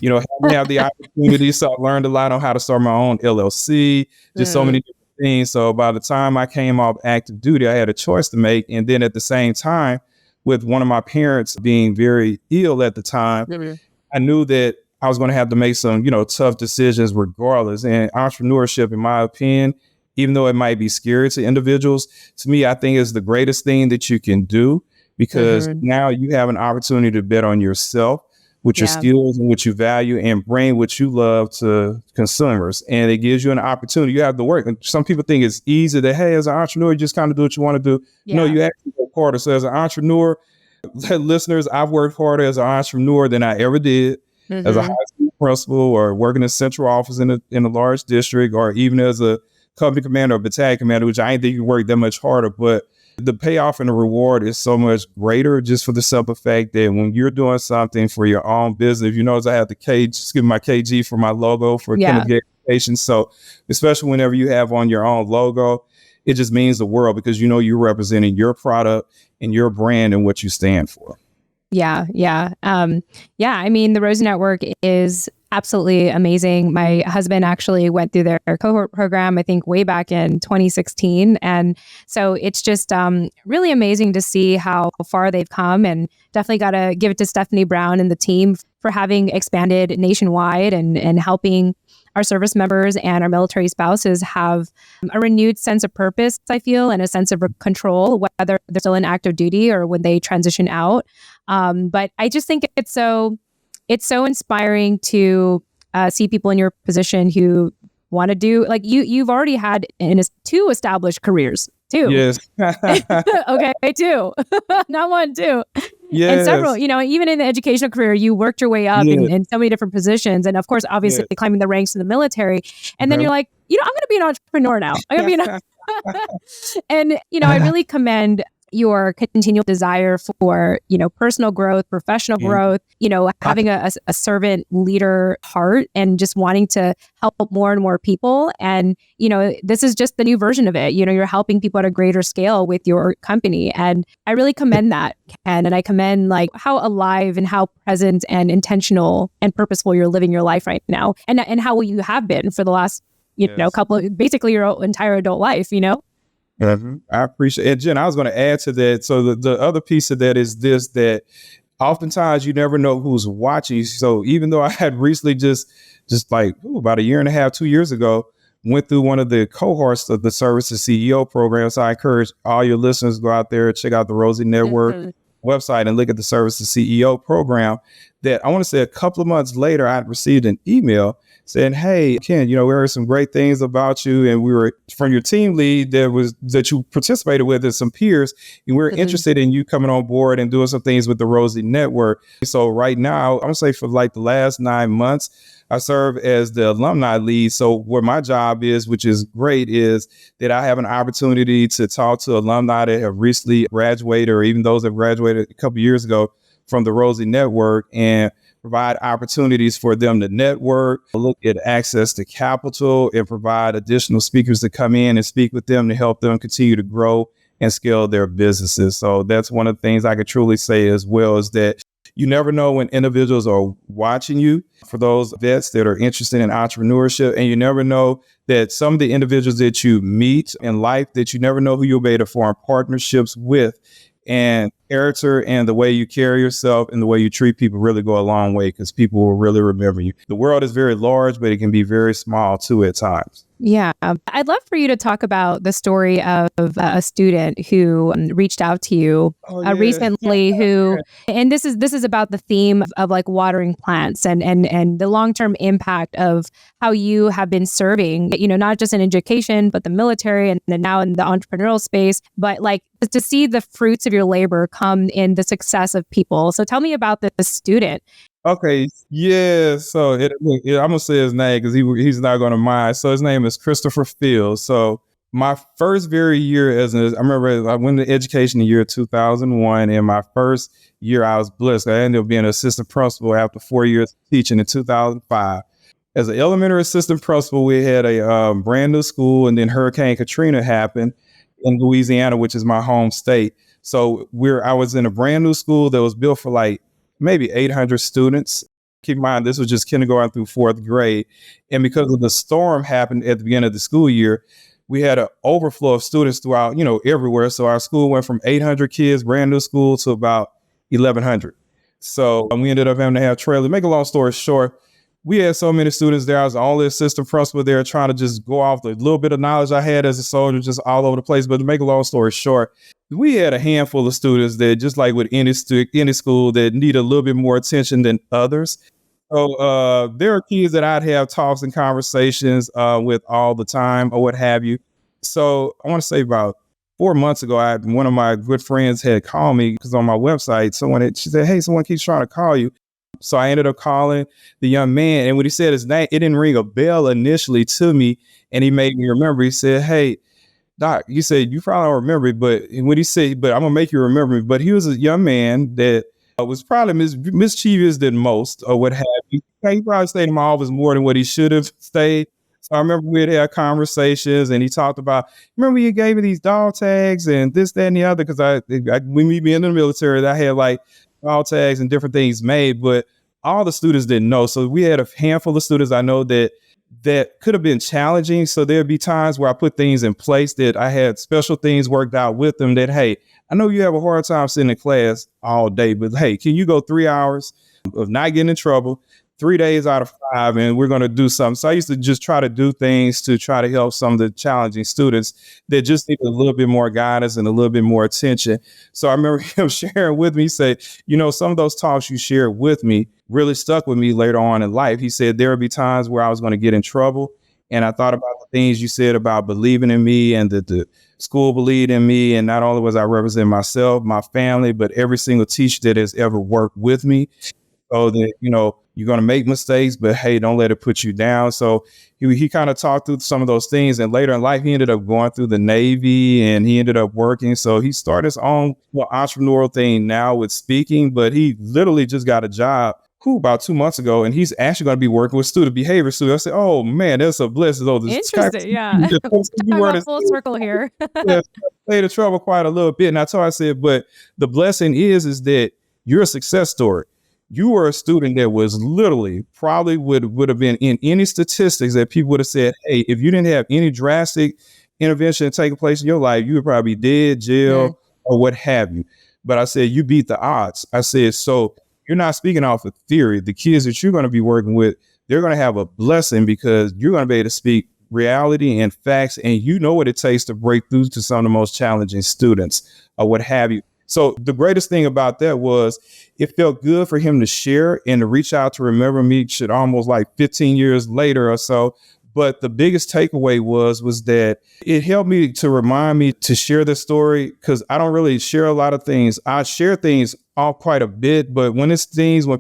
You know, have the opportunity. So I learned a lot on how to start my own LLC, just so many different things. So by the time I came off active duty, I had a choice to make. And then at the same time, with one of my parents being very ill at the time, I knew that I was going to have to make some, you know, tough decisions regardless. And entrepreneurship, in my opinion, even though it might be scary to individuals, to me, I think is the greatest thing that you can do, because now you have an opportunity to bet on yourself. with your Yeah. skills and what you value and bring what you love to consumers. And it gives you an opportunity. You have to work. And some people think it's easy that, hey, as an entrepreneur, you just kind of do what you want to do. No, Yeah. you actually work harder. So as an entrepreneur, listeners, I've worked harder as an entrepreneur than I ever did as a high school principal or working in central office in a large district, or even as a company commander or battalion commander, which I ain't think you work that much harder. But the payoff and the reward is so much greater, just for the simple fact that when you're doing something for your own business, you notice I have the my KG for my logo for Kenneth Gay Education. So especially whenever you have on your own logo, it just means the world, because you're representing your product and your brand and what you stand for. Yeah. I mean, the Rosie Network is absolutely amazing. My husband actually went through their cohort program, I think way back in 2016. And so it's just really amazing to see how far they've come, and definitely got to give it to Stephanie Brown and the team for having expanded nationwide and helping our service members and our military spouses have a renewed sense of purpose, I feel, and a sense of control, whether they're still in active duty or when they transition out. But I just think it's so inspiring to see people in your position who want to do, like you've already had two established careers, too. Yes. Okay, two, not one, two. Yes. And several, even in the educational career, you worked your way up in so many different positions. And of course, obviously climbing the ranks in the military. And then you're like, I'm going to be an entrepreneur now. I'm going to be and, I really commend your continual desire for, personal growth, professional growth, having a servant leader heart and just wanting to help more and more people. And, this is just the new version of it. You're helping people at a greater scale with your company. And I really commend that, Ken. And I commend like how alive and how present and intentional and purposeful you're living your life right now. And how you have been for the last, basically your entire adult life, Mm-hmm. I appreciate it. Jen, I was going to add to that. So the other piece of that is this, that oftentimes you never know who's watching. So even though I had recently just like about a year and a half, 2 years ago, went through one of the cohorts of the Service2CEO program. So I encourage all your listeners to go out there, check out the Rosie Network website and look at the Service2CEO program. That I want to say a couple of months later, I received an email saying, hey, Ken, we heard some great things about you, and we were from your team lead that you participated with and some peers, and we're interested in you coming on board and doing some things with the Rosie Network. So right now, I'm gonna say for like the last 9 months, I serve as the alumni lead. So what my job is, which is great, is that I have an opportunity to talk to alumni that have recently graduated, or even those that graduated a couple of years ago from the Rosie Network, and provide opportunities for them to network, look at access to capital, and provide additional speakers to come in and speak with them to help them continue to grow and scale their businesses. So that's one of the things I could truly say as well, is that you never know when individuals are watching you, for those vets that are interested in entrepreneurship. And you never know that some of the individuals that you meet in life, that you never know who you'll be able to form partnerships with. And character and the way you carry yourself and the way you treat people really go a long way, because people will really remember you. The world is very large, but it can be very small too at times. Yeah. I'd love for you to talk about the story of a student who reached out to you recently and this is about the theme of like watering plants and the long-term impact of how you have been serving, not just in education, but the military and then now in the entrepreneurial space, but like to see the fruits of your labor come in the success of people. So tell me about the student. Okay, yeah. So I'm gonna say his name because he's not gonna mind. So his name is Christopher Fields. So my first very year I remember I went to education in the year 2001, and my first year I was blessed. I ended up being an assistant principal after 4 years of teaching in 2005. As an elementary assistant principal, we had a brand new school, and then Hurricane Katrina happened in Louisiana, which is my home state. So I was in a brand new school that was built for like maybe 800 students. Keep in mind, this was just kindergarten through fourth grade. And because of the storm happened at the beginning of the school year, we had an overflow of students throughout, everywhere. So our school went from 800 kids, brand new school, to about 1,100. So we ended up having to have trailers. Make a long story short, we had so many students there. I was the only assistant principal there, trying to just go off the little bit of knowledge I had as a soldier, just all over the place. But to make a long story short, we had a handful of students that, just like with any school, that need a little bit more attention than others. So there are kids that I'd have talks and conversations with all the time or what have you. So I want to say about 4 months ago, one of my good friends had called me because on my website, she said, "Hey, someone keeps trying to call you." So I ended up calling the young man. And when he said his name, it didn't ring a bell initially to me. And he made me remember. He said, "Hey, Doc," he said, "you probably don't remember it." But when he said, "But I'm going to make you remember it." But he was a young man that was probably mischievous than most or what have you. He probably stayed in my office more than what he should have stayed. So I remember we had conversations and he talked about, "Remember you gave me these dog tags and this, that, and the other." Because when we being in the military, I had like dog tags and different things made, but all the students didn't know. So we had a handful of students I know that could have been challenging. So there'd be times where I put things in place that I had special things worked out with them that, "Hey, I know you have a hard time sitting in class all day, but hey, can you go 3 hours of not getting in trouble, 3 days out of 5, and we're going to do something." So I used to just try to do things to try to help some of the challenging students that just need a little bit more guidance and a little bit more attention. So I remember him sharing with me, say, "Some of those talks you shared with me really stuck with me later on in life." He said, "There would be times where I was going to get in trouble. And I thought about the things you said about believing in me and that the school believed in me. And not only was I representing myself, my family, but every single teacher that has ever worked with me. So that, you're going to make mistakes, but hey, don't let it put you down." So he kind of talked through some of those things. And later in life, he ended up going through the Navy and he ended up working. So he started his own entrepreneurial thing now with speaking, but he literally just got a job about 2 months ago, and he's actually going to be working with student behavior students. I said, "Oh man, that's a blessing." Interesting, yeah. I got full circle here. Yeah, played the trouble quite a little bit. And I said, but the blessing is that you're a success story. You were a student that was literally probably would have been in any statistics that people would have said, "Hey, if you didn't have any drastic intervention taking place in your life, you would probably be dead, jail, or what have you." But I said, you beat the odds. I said, so you're not speaking off of theory. The kids that you're going to be working with, they're going to have a blessing because you're going to be able to speak reality and facts, and you know what it takes to break through to some of the most challenging students or what have you. So the greatest thing about that was it felt good for him to share and to reach out to remember me almost like 15 years later or so. But the biggest takeaway was that it helped me to remind me to share this story because I don't really share a lot of things. I share things all quite a bit, but when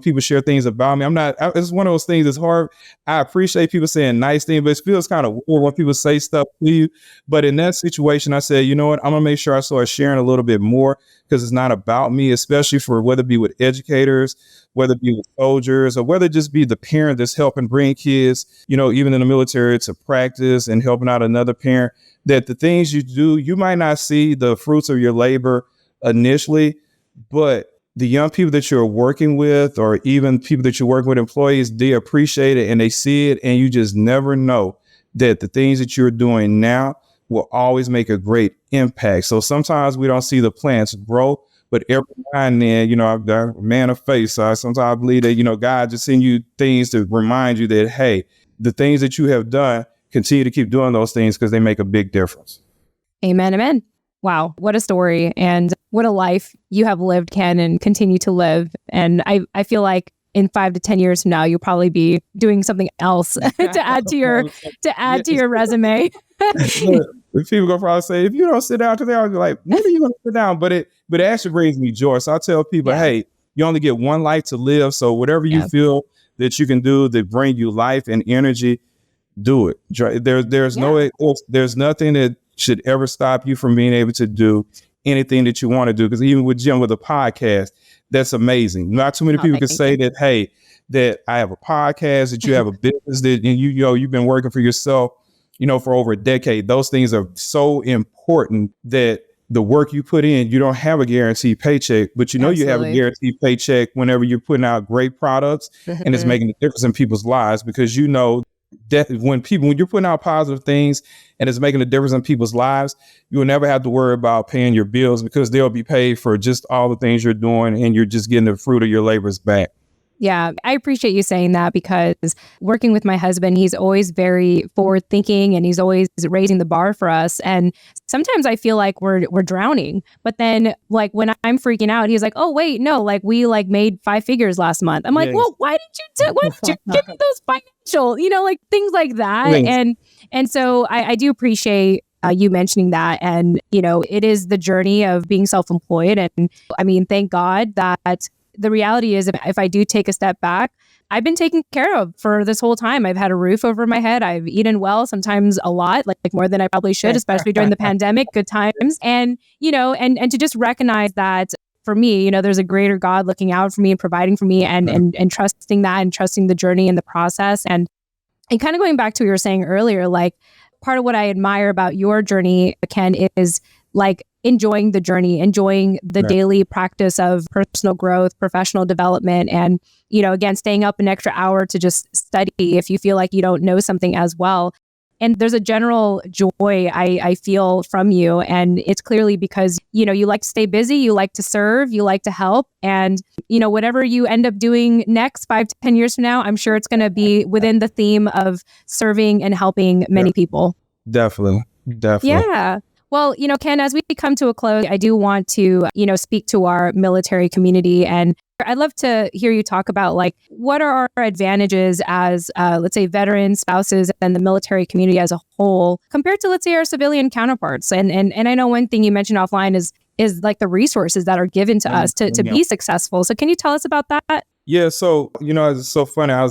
people share things about me, it's one of those things that's hard. I appreciate people saying nice things, but it feels kind of weird when people say stuff to you. But in that situation, I said, you know what, I'm going to make sure I start sharing a little bit more because it's not about me, especially for whether it be with educators, whether it be with soldiers, or whether it just be the parent that's helping bring kids, even in the military to practice and helping out another parent, that the things you do, you might not see the fruits of your labor initially, but the young people that you're working with, or even people that you're working with, employees, they appreciate it and they see it. And you just never know that the things that you're doing now will always make a great impact. So sometimes we don't see the plants grow, but every now and then, I'm a man of faith. So sometimes I believe that, God just send you things to remind you that, hey, the things that you have done, continue to keep doing those things because they make a big difference. Amen. Amen. Wow. What a story and what a life you have lived, Ken, and continue to live. And I feel like in 5 to 10 years from now, you'll probably be doing something else to add to your resume. People gonna probably say, if you don't sit down today, I'll be like, when are you gonna sit down? But it actually brings me joy. So I tell people, hey, you only get one life to live. So whatever you feel that you can do that bring you life and energy, do it. There's nothing that should ever stop you from being able to do anything that you want to do. Because even with Jim with a podcast, that's amazing. Not too many people can say that, hey, that I have a podcast, that you have a business, that you've been working for yourself, for over a decade. Those things are so important that the work you put in, you don't have a guaranteed paycheck, but you have a guaranteed paycheck whenever you're putting out great products and it's making a difference in people's lives, because that when you're putting out positive things and it's making a difference in people's lives, you will never have to worry about paying your bills because they'll be paid for just all the things you're doing and you're just getting the fruit of your labors back. Yeah, I appreciate you saying that because working with my husband, he's always very forward thinking and he's always raising the bar for us. And sometimes I feel like we're drowning. But then like when I'm freaking out, he's like, oh wait, no, like we like made 5 figures last month. I'm like, Yes. well, why did you give me those financial, like things like that. Yes. And so I do appreciate you mentioning that. And, it is the journey of being self-employed. And I mean, thank God that the reality is if I do take a step back, I've been taken care of for this whole time. I've had a roof over my head. I've eaten well, sometimes a lot, like more than I probably should, especially during the pandemic, good times. And, and to just recognize that for me, there's a greater God looking out for me and providing for me and trusting that and trusting the journey and the process. And kind of going back to what you were saying earlier, like part of what I admire about your journey, Ken, is like enjoying the journey, enjoying the daily practice of personal growth, professional development, and, again, staying up an extra hour to just study if you feel like you don't know something as well. And there's a general joy I feel from you. And it's clearly because, you like to stay busy, you like to serve, you like to help. And, whatever you end up doing next 5 to 10 years from now, I'm sure it's going to be within the theme of serving and helping many people. Definitely. Yeah. Well, Ken, as we come to a close, I do want to, speak to our military community. And I'd love to hear you talk about like, what are our advantages as, let's say, veterans, spouses, and the military community as a whole compared to, let's say, our civilian counterparts. And I know one thing you mentioned offline is like the resources that are given to us to be successful. So can you tell us about that? Yeah, so, it's so funny. I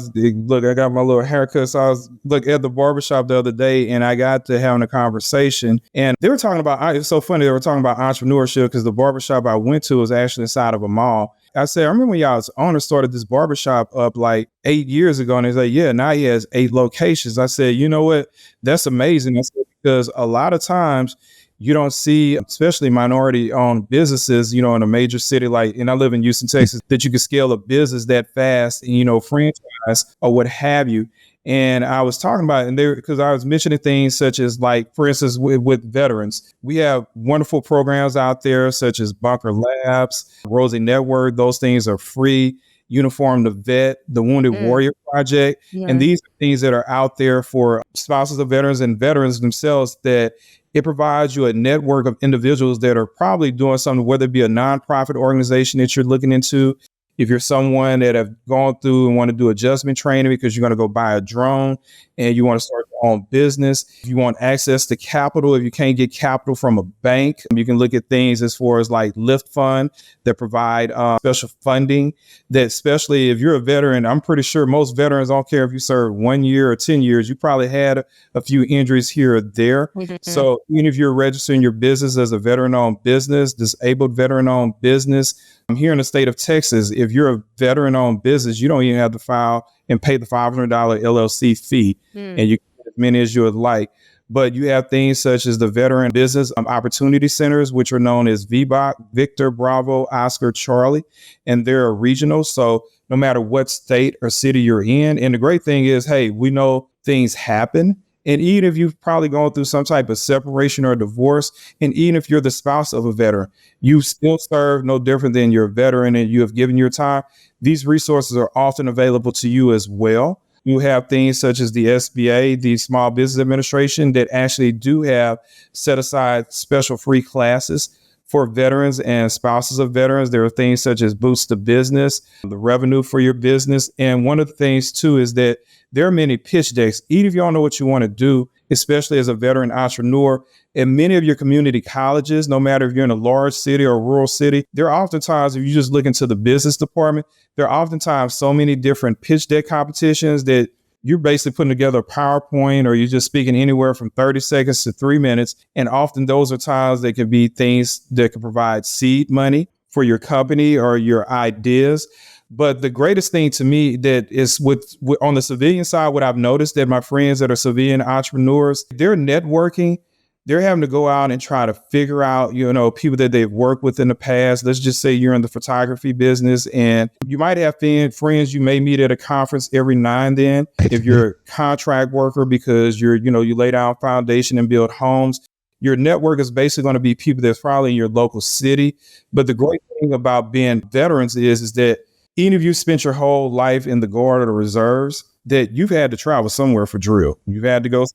got my little haircut. So I was at the barbershop the other day and I got to having a conversation and they were talking about, it's so funny. They were talking about entrepreneurship because the barbershop I went to was actually inside of a mall. I said, I remember when y'all's owner started this barbershop up like 8 years ago. And he's like, yeah, now he has 8 locations. I said, you know what? That's amazing. I said, because a lot of times you don't see, especially minority-owned businesses, in a major city and I live in Houston, Texas, that you can scale a business that fast and, franchise or what have you. And I was talking about it, and because I was mentioning things such as like, for instance, with veterans, we have wonderful programs out there such as Bunker Labs, Rosie Network. Those things are free. Uniform to Vet, the Wounded Warrior Project. Yeah. And these are things that are out there for spouses of veterans and veterans themselves that it provides you a network of individuals that are probably doing something, whether it be a nonprofit organization that you're looking into. If you're someone that have gone through and want to do adjustment training because you're going to go buy a drone and you want to start your own business, if you want access to capital, if you can't get capital from a bank, you can look at things as far as like Lift Fund that provide special funding that, especially if you're a veteran, I'm pretty sure most veterans, don't care if you served 1 year or 10 years, you probably had a few injuries here or there. Mm-hmm. So even if you're registering your business as a veteran-owned business, disabled veteran-owned business, here in the state of Texas, if you're a veteran-owned business, you don't even have to file and pay the $500 LLC fee, and you can get as many as you would like. But you have things such as the Veteran Business Opportunity Centers, which are known as VBOC, Victor, Bravo, Oscar, Charlie, and they're regional. So no matter what state or city you're in, and the great thing is, hey, we know things happen. And even if you've probably gone through some type of separation or divorce, and even if you're the spouse of a veteran, you still serve no different than your veteran and you have given your time. These resources are often available to you as well. You have things such as the SBA, the Small Business Administration, that actually do have set aside special free classes for veterans and spouses of veterans. There are things such as Boost to Business, the revenue for your business. And one of the things too is that there are many pitch decks. Even if you don't know what you want to do, especially as a veteran entrepreneur, in many of your community colleges, no matter if you're in a large city or a rural city, there are oftentimes, if you just look into the business department, there are oftentimes so many different pitch deck competitions that you're basically putting together a PowerPoint or you're just speaking anywhere from 30 seconds to 3 minutes. And often those are times that can be things that can provide seed money for your company or your ideas. But the greatest thing to me that is with on the civilian side, what I've noticed that my friends that are civilian entrepreneurs, they're networking. They're having to go out and try to figure out, people that they've worked with in the past. Let's just say you're in the photography business and you might have friends you may meet at a conference every now and then. If you're a contract worker because you lay down foundation and build homes, your network is basically going to be people that's probably in your local city. But the great thing about being veterans is that even if you spent your whole life in the Guard or the reserves, that you've had to travel somewhere for drill. You've had to go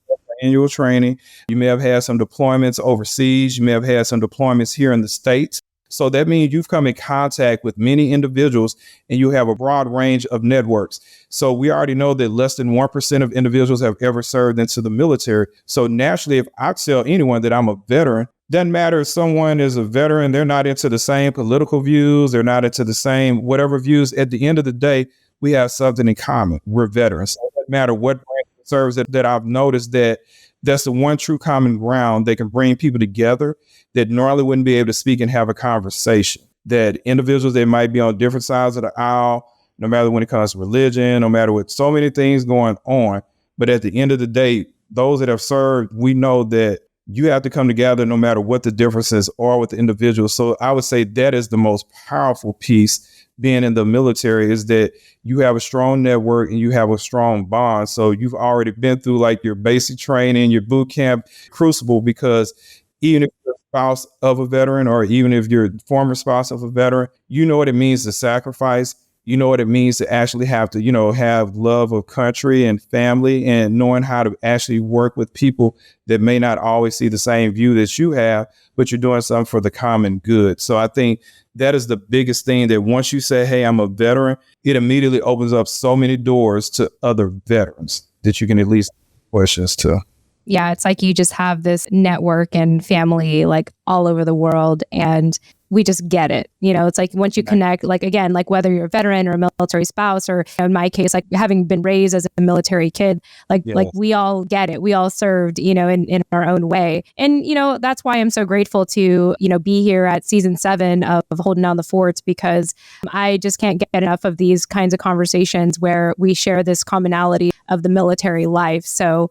annual training. You may have had some deployments overseas. You may have had some deployments here in the States. So that means you've come in contact with many individuals and you have a broad range of networks. So we already know that less than 1% of individuals have ever served into the military. So naturally, if I tell anyone that I'm a veteran, doesn't matter if someone is a veteran, they're not into the same political views, they're not into the same whatever views. At the end of the day, we have something in common. We're veterans. So it doesn't matter what branch of service that I've noticed that's the one true common ground that can bring people together that normally wouldn't be able to speak and have a conversation. That individuals that might be on different sides of the aisle, no matter when it comes to religion, no matter what, so many things going on. But at the end of the day, those that have served, we know that you have to come together no matter what the differences are with the individual. So I would say that is the most powerful piece being in the military, is that you have a strong network and you have a strong bond. So you've already been through like your basic training, your boot camp crucible, because even if you're a spouse of a veteran or even if you're a former spouse of a veteran, you know what it means to sacrifice. You know what it means to actually have to, have love of country and family, and knowing how to actually work with people that may not always see the same view that you have, but you're doing something for the common good. So I think that is the biggest thing, that once you say, hey, I'm a veteran, it immediately opens up so many doors to other veterans that you can at least ask questions to. Yeah, it's like you just have this network and family like all over the world, and we just get it. It's like once you connect, like again, like whether you're a veteran or a military spouse, or in my case, like having been raised as a military kid, like we all get it. We all served, in our own way. And, that's why I'm so grateful to, be here at season 7 of Holding Down the Fort, because I just can't get enough of these kinds of conversations where we share this commonality of the military life. So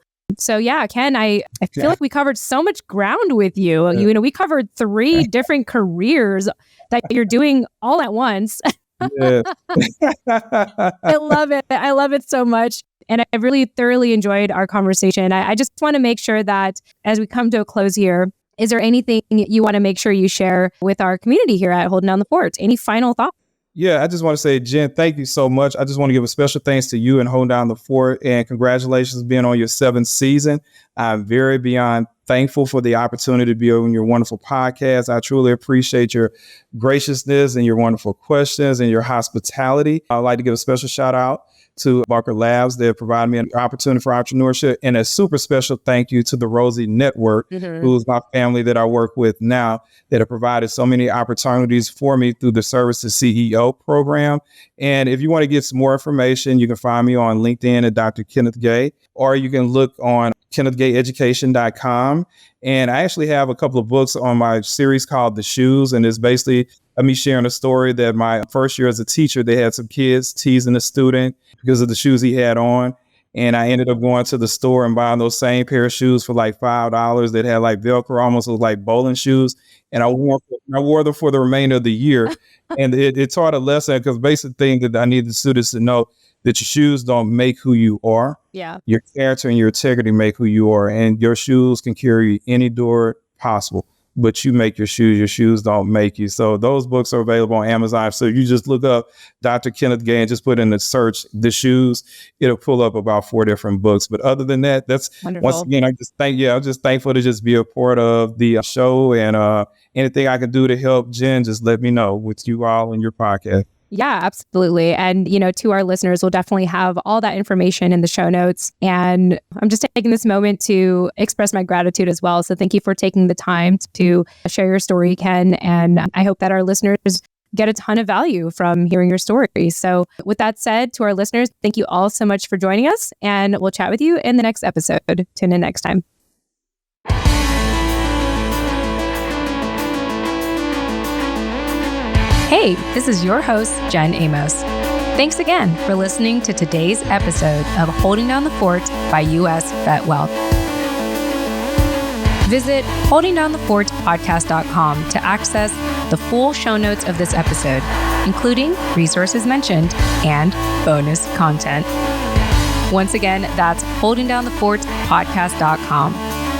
yeah, Ken, I feel like we covered so much ground with you. Yeah. We covered 3 different careers that you're doing all at once. Yeah. I love it. I love it so much. And I really thoroughly enjoyed our conversation. I just want to make sure that as we come to a close here, is there anything you want to make sure you share with our community here at Holding Down the Fort? Any final thoughts? Yeah, I just want to say, Jen, thank you so much. I just want to give a special thanks to you and Holding Down the Fort, and congratulations being on your 7th season. I'm very beyond thankful for the opportunity to be on your wonderful podcast. I truly appreciate your graciousness and your wonderful questions and your hospitality. I'd like to give a special shout out to Barker Labs that provided me an opportunity for entrepreneurship, and a super special thank you to the Rosie Network, who's my family that I work with now, that have provided so many opportunities for me through the Service2CEO program. And if you want to get some more information, you can find me on LinkedIn at Dr. Kenneth Gay, or you can look on KennethGayEducation.com. And I actually have a couple of books on my series called The Shoes, and it's basically me sharing a story that my first year as a teacher, they had some kids teasing a student because of the shoes he had on. And I ended up going to the store and buying those same pair of shoes for like $5 that had like Velcro, almost looked like bowling shoes. And I wore them for the remainder of the year. And it taught a lesson, because basic thing that I need the students to know, that your shoes don't make who you are. Yeah. Your character and your integrity make who you are. And your shoes can carry any door possible, but you make your shoes don't make you. So those books are available on Amazon. So you just look up Dr. Kenneth Gay and just put in the search, The Shoes, it'll pull up about 4 different books. But other than that, that's wonderful. Once again, I'm just thankful to just be a part of the show, and anything I can do to help Jen, just let me know with you all and your podcast. Yeah, absolutely. And, to our listeners, we'll definitely have all that information in the show notes. And I'm just taking this moment to express my gratitude as well. So thank you for taking the time to share your story, Ken. And I hope that our listeners get a ton of value from hearing your story. So with that said, to our listeners, thank you all so much for joining us. And we'll chat with you in the next episode. Tune in next time. Hey, this is your host, Jen Amos. Thanks again for listening to today's episode of Holding Down the Fort by U.S. Vet Wealth. Visit holdingdownthefortpodcast.com to access the full show notes of this episode, including resources mentioned and bonus content. Once again, that's holdingdownthefortpodcast.com.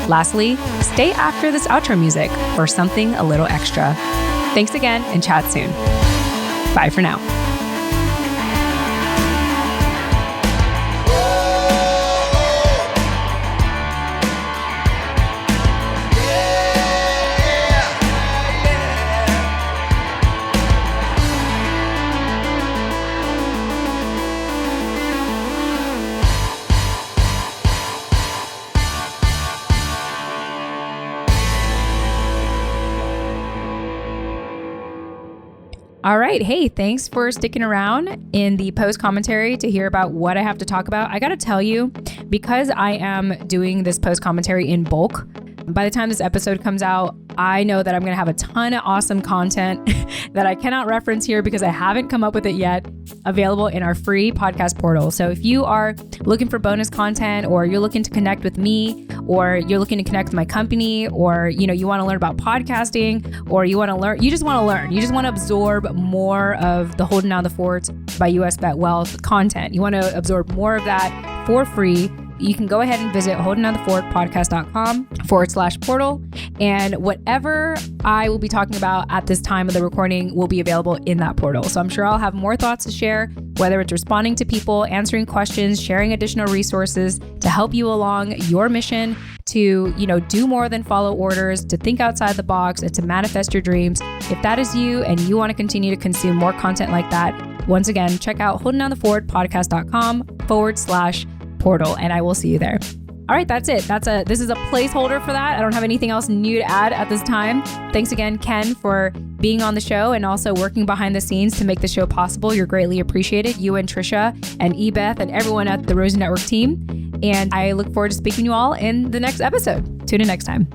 Lastly, stay after this outro music for something a little extra. Thanks again, and chat soon. Bye for now. All right. Hey, thanks for sticking around in the post commentary to hear about what I have to talk about. I got to tell you, because I am doing this post commentary in bulk, by the time this episode comes out, I know that I'm going to have a ton of awesome content that I cannot reference here because I haven't come up with it yet, available in our free podcast portal. So if you are looking for bonus content, or you're looking to connect with me, or you're looking to connect with my company, or you want to learn about podcasting, or you just want to absorb more of the Holding Down the Fort by US Vet Wealth content. You want to absorb more of that for free. You can go ahead and visit holdingdownthefortpodcast.com/portal. And whatever I will be talking about at this time of the recording will be available in that portal. So I'm sure I'll have more thoughts to share, whether it's responding to people, answering questions, sharing additional resources to help you along your mission to, do more than follow orders, to think outside the box, and to manifest your dreams. If that is you and you want to continue to consume more content like that, once again, check out holdingdownthefortpodcast.com/portal, and I will see you there. All right, that's it. This is a placeholder for that. I don't have anything else new to add at this time. Thanks again, Ken, for being on the show and also working behind the scenes to make the show possible. You're greatly appreciated. You and Trisha and Ebeth and everyone at the Rosie Network team. And I look forward to speaking to you all in the next episode. Tune in next time.